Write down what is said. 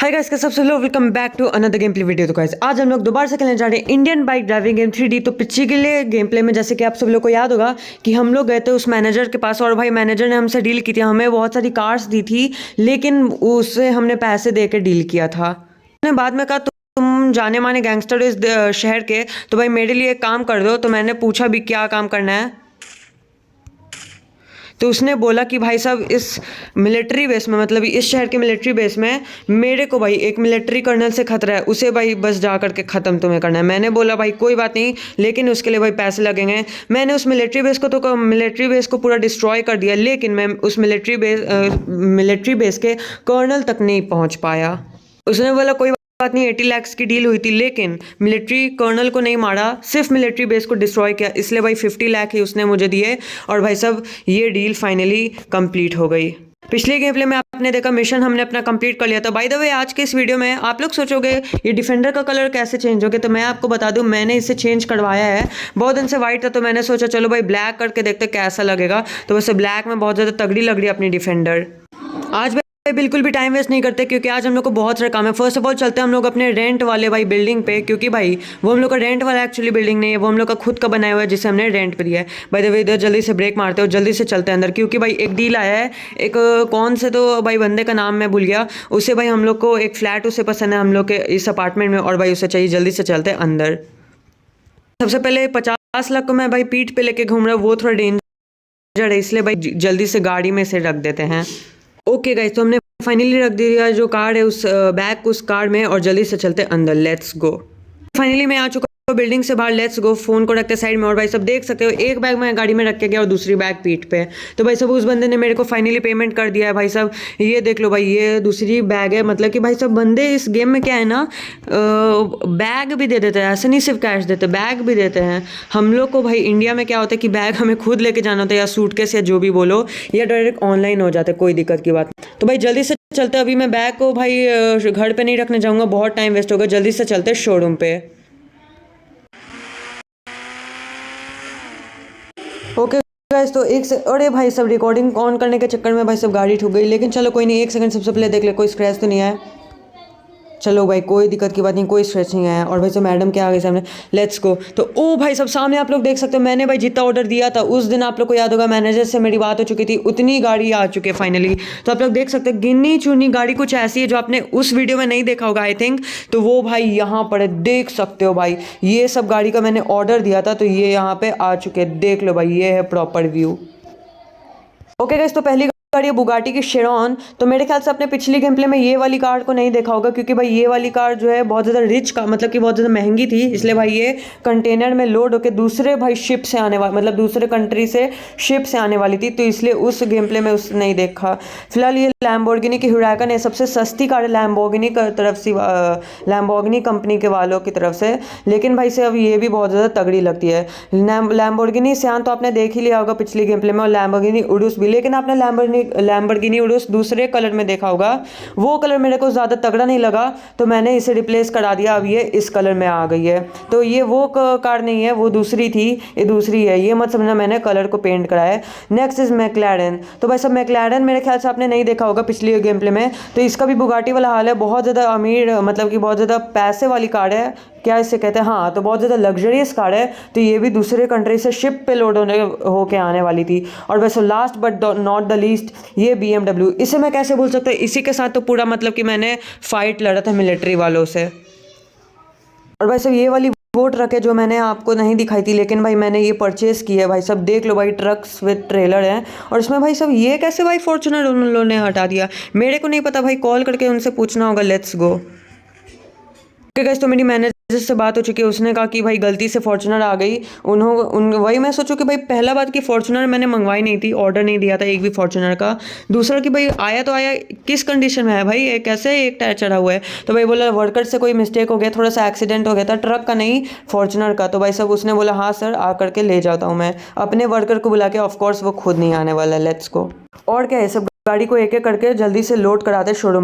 Hi guys, कैसे सब लोग, welcome back to another gameplay video. तो गाइस आज हम लोग दोबारा से खेलने जा रहे हैं Indian bike driving game 3D। तो पिछले गेम प्ले में जैसे कि आप सब लोग को याद होगा कि हम लोग गए थे उस मैनेजर के पास और भाई मैनेजर ने हमसे डील की थी, हमें बहुत सारी कार्स दी थी, लेकिन उससे हमने पैसे दे के डील किया था। उसने बाद में कहा तुम जाने माने गैंगस्टर हो इस शहर के, तो भाई मेरे लिए एक काम कर दो। तो मैंने पूछा भी क्या काम करना है, तो उसने बोला कि भाई साहब इस मिलिट्री बेस में, मतलब इस शहर के मिलिट्री बेस में मेरे को भाई एक मिलिट्री कर्नल से खतरा है, उसे भाई बस जा करके ख़त्म तुम्हें करना है। मैंने बोला भाई कोई बात नहीं, लेकिन उसके लिए भाई पैसे लगेंगे। मैंने उस मिलिट्री बेस को पूरा डिस्ट्रॉय कर दिया, लेकिन मैं उस मिलिट्री बेस के कर्नल तक नहीं पहुँच पाया। उसने बोला कोई बात नहीं, 80 लाख की डील हुई थी, लेकिन मिलिट्री कर्नल को नहीं मारा, सिर्फ मिलिट्री बेस को डिस्ट्रॉय किया, इसलिए भाई 50 लाख ही उसने मुझे दिए और भाई साहब ये डील फाइनली कंप्लीट हो गई। पिछले गेम प्ले में आपने देखा मिशन हमने अपना कंप्लीट कर लिया था। बाय द वे आज के इस वीडियो में आप लोग सोचोगे ये डिफेंडर का कलर कैसे चेंज हो गया, तो मैं आपको बता दूं मैंने इसे चेंज करवाया है। बहुत दिन से वाइट था तो मैंने सोचा चलो भाई ब्लैक करके देखते कैसा लगेगा, तो वैसे ब्लैक में बहुत ज़्यादा तगड़ी लग रही है अपनी डिफेंडर। आज बिल्कुल भी टाइम वेस्ट नहीं करते क्योंकि आज हम लोग को बहुत सारे काम है। फर्स्ट ऑफ ऑल चलते हैं हम लोग अपने रेंट वाले भाई बिल्डिंग पे, क्योंकि भाई वो हम लोग का रेंट वाला एक्चुअली बिल्डिंग नहीं है, वो हम लोग का खुद का बनाया हुआ है जिसे हमने रेंट पे दिया है। बाय द वे इधर जल्दी से ब्रेक मारते हो, जल्दी से चलते हैं अंदर, क्योंकि भाई एक डील आया है। एक कौन से तो भाई बंदे का नाम मैं भूल गया, उसे भाई हम लोग को एक फ्लैट उसे पसंद है हम लोग के इस अपार्टमेंट में, और भाई उसे चाहिए। जल्दी से चलते हैं अंदर। सबसे पहले 50 लाख को मैं भाई पीठ पे लेके घूम रहा हूँ, वो थोड़ा डेंजर है, इसलिए भाई जल्दी से गाड़ी में से रख देते हैं। ओके गाइस, तो हमने फाइनली रख दिया जो कार है उस बैग उस कार में, और जल्दी से चलते अंदर। Let's go. फाइनली मैं आ चुका हूँ बिल्डिंग से बाहर। Let's go. फोन को रखते साइड में, और भाई सब देख सकते हो एक बैग मैं गाड़ी में रख के गया और दूसरी बैग पीठ पे। तो भाई सब उस बंदे ने मेरे को फाइनली पेमेंट कर दिया है। भाई सब ये देख लो भाई, ये दूसरी बैग है। मतलब कि भाई सब बंदे इस गेम में क्या है ना, बैग भी दे देते हैं, ऐसे नहीं सिर्फ कैश देते, बैग भी देते हैं। हम लोग को भाई इंडिया में क्या होता है कि बैग हमें खुद लेके जाना होता है, या सूटकेस या जो भी बोलो, या डायरेक्ट ऑनलाइन हो जाता है, कोई दिक्कत की बात। तो भाई जल्दी से चलते, अभी मैं बैग को भाई घर पे नहीं रखने जाऊंगा, बहुत टाइम वेस्ट होगा। जल्दी से चलते शोरूम पे। ओके गाइस, तो एक से अरे भाई सब रिकॉर्डिंग ऑन करने के चक्कर में भाई सब गाड़ी ठुक गई, लेकिन चलो कोई नहीं, एक सेकंड सबसे पहले देख ले कोई स्क्रैच तो नहीं आया। चलो भाई कोई दिक्कत की बात नहीं, कोई स्ट्रेस नहीं आया। और भाई सब मैडम के आगे सामने लेट्स गो। तो ओ भाई सब सामने आप लोग देख सकते हो, मैंने भाई जितना ऑर्डर दिया था उस दिन आप लोग को याद होगा मैनेजर से मेरी बात हो चुकी थी, उतनी गाड़ी आ चुकी है फाइनली। तो आप लोग देख सकते हैं गिनी चुनी गाड़ी कुछ ऐसी है जो आपने उस वीडियो में नहीं देखा होगा आई थिंक, तो वो भाई यहाँ पर है, देख सकते हो भाई। ये सब गाड़ी का मैंने ऑर्डर दिया था, तो ये यहाँ पे आ चुके हैं, देख लो भाई, ये है प्रॉपर व्यू। ओके गाइस, तो पहली गाड़ी है बुगाटी की शेरॉन। तो मेरे ख्याल से अपने पिछली गेम प्ले में ये वाली कार को नहीं देखा होगा, क्योंकि भाई ये वाली कार जो है बहुत ज़्यादा रिच का, मतलब कि बहुत ज़्यादा महंगी थी, इसलिए भाई ये कंटेनर में लोड होकर दूसरे भाई शिप से आने वाली, मतलब दूसरे कंट्री से शिप से आने वाली थी, तो इसलिए उस गेम प्ले में उस नहीं देखा। फिलहाल ये लैम्बोर्गिनी की हुराकन है, सबसे सस्ती कार है लैम्बोर्गिनी की तरफ से, लैम्बोर्गिनी कंपनी के वालों की तरफ से, लेकिन भाई से अब ये भी बहुत ज़्यादा तगड़ी लगती है। लैम्बोर्गिनी सियान तो आपने देख ही लिया होगा पिछली गेम प्ले में, और लैम्बोर्गिनी उरुस भी, लेकिन आपने लैम्बोर्गिनी उरुस दूसरे कलर में देखा होगा, वो कलर मेरे को ज़्यादा तगड़ा नहीं लगा, तो मैंने इसे रिप्लेस करा दिया, अब ये इस कलर में आ गई है। तो ये वो कार नहीं है, वो दूसरी थी, ये दूसरी है, ये मत समझना मैंने कलर को पेंट कराया है। Next is McLaren. तो भाई सब मैक्लारेन मेरे ख्याल से आपने नहीं देखा होगा पिछली गेम प्ले में, तो इसका भी बुगाटी वाला हाल है, बहुत ज़्यादा अमीर, मतलब कि बहुत ज़्यादा पैसे वाली कार है, क्या इसे कहते हैं, हाँ, तो बहुत ज़्यादा लग्जरियस कार है। तो ये भी दूसरे कंट्री से शिप पे लोड होके आने वाली थी। और वैसे last but not the least ये BMW, इसे मैं कैसे भूल सकता हूँ, इसी के साथ तो पूरा मतलब कि मैंने फाइट लड़ा था मिलिट्री वालों से। और भाई सब ये वाली वो ट्रक है जो मैंने आपको नहीं दिखाई थी, लेकिन भाई मैंने ये परचेस की है। भाई सब देख लो भाई, ट्रक्स विद ट्रेलर है, और इसमें भाई सब ये कैसे भाई फॉर्च्यूनर उन लोगों ने हटा दिया, मेरे को नहीं पता भाई, कॉल करके उनसे पूछना होगा। Let's go. ओके गाइस, तो मेरी मैनेजर से बात हो चुकी है, उसने कहा कि भाई गलती से फॉर्च्यूनर आ गई। वही मैं सोचूं कि भाई पहला बात कि फॉर्च्यूनर मैंने मंगवाई नहीं थी, ऑर्डर नहीं दिया था एक भी फॉर्च्यूनर का। दूसरा कि भाई आया तो आया किस कंडीशन में है भाई, ये कैसे एक टायर चढ़ा हुआ है। तो भाई बोला वर्कर से कोई मिस्टेक हो गया, थोड़ा सा एक्सीडेंट हो गया था, ट्रक का नहीं फॉर्च्यूनर का। तो भाई सब उसने बोला हाँ सर आ करके ले जाता हूँ मैं, अपने वर्कर को बुला के, ऑफकोर्स वो खुद नहीं आने वाला। Let's go. और क्या है, सब गाड़ी को एक एक करके जल्दी से लोड कराते शोरूम में।